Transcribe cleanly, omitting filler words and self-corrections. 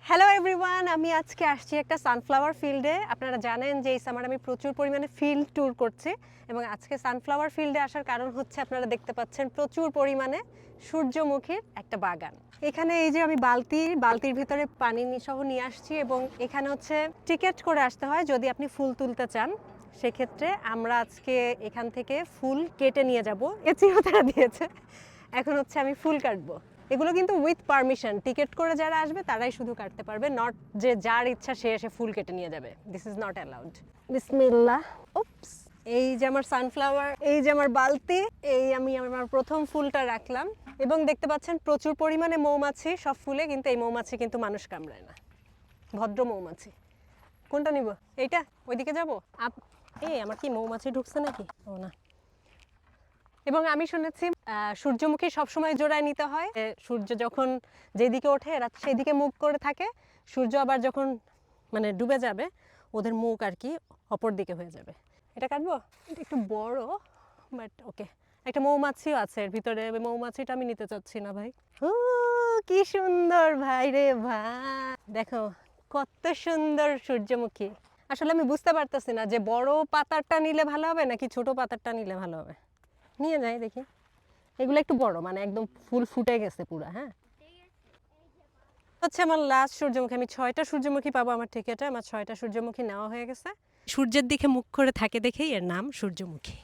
Hello everyone, আমি আজকে আসছি একটা সানফ্লাওয়ার ফিল্ডে। আপনারা জানেন যে এই সামার আমি প্রচুর পরিমাণে ফিল্ড ট্যুর করছি এবং আজকে সানফ্লাওয়ার ফিল্ডে আসার কারণ হচ্ছে আপনারা দেখতে পাচ্ছেন প্রচুর পরিমাণে সূর্যমুখীর একটা বাগান। এখানে এই যে আমি বালতির ভিতরে পানি সহ নিয়ে আসছি এবং এখানে হচ্ছে টিকিট করে আসতে হয় যদি আপনি ফুল তুলতে চান। সেক্ষেত্রে আমরা আজকে এখান থেকে ফুল কেটে নিয়ে যাব। এচিও তারা দিয়েছে, এখন হচ্ছে আমি ফুল কাটবো। এগুলো কিন্তু উইথ পারমিশন, টিকিট করে যারা আসবে তারাই শুধু কাটতে পারবে, নট যে যার ইচ্ছা সে এসে ফুল কেটে নিয়ে যাবে। This is not allowed. বিসমিল্লাহ। উপস, এই যে আমার সানফ্লাওয়ার, এই যে আমার বালতি, এই আমি আমার প্রথম ফুলটা রাখলাম এবং দেখতে পাচ্ছেন প্রচুর পরিমাণে মৌমাছি সব ফুলে, কিন্তু এই মৌমাছি কিন্তু মানুষ কামড়ায় না, ভদ্র মৌমাছি। কোনটা নিব? এইটা? ওইদিকে যাবো? এই আমার কি মৌমাছি ঢুকছে নাকি? ও না। এবং আমি শুনেছি সূর্যমুখী সবসময় জোড়ায় নিতে হয়। সূর্য যখন যেদিকে ওঠে এরা সেদিকে মুখ করে থাকে, সূর্য আবার যখন মানে ডুবে যাবে ওদের মুখ আর কি অপর দিকে হয়ে যাবে। এটা কাটবো? এটা একটু বড়, বাট ওকে। একটা মৌমাছিও আছে এর ভিতরে, মৌমাছিটা আমি নিতে চাচ্ছি না ভাই। ও কি সুন্দর ভাই রে ভাই, দেখো কত সুন্দর সূর্যমুখী। আসলে আমি বুঝতে পারতেছি না যে বড় পাতারটা নিলে ভালো হবে নাকি ছোট পাতারটা নিলে ভালো হবে। নিয়ে যাই দেখি। এগুলো একটু বড়, মানে একদম ফুল ফুটে গেছে পুরো। হ্যাঁ, হচ্ছে আমার লাস্ট সূর্যমুখী। আমি 6টা সূর্যমুখী পাবো আমার টিকেটে। আমার 6টা সূর্যমুখী নেওয়া হয়ে গেছে। সূর্যের দিকে মুখ করে থাকে দেখেই এর নাম সূর্যমুখী।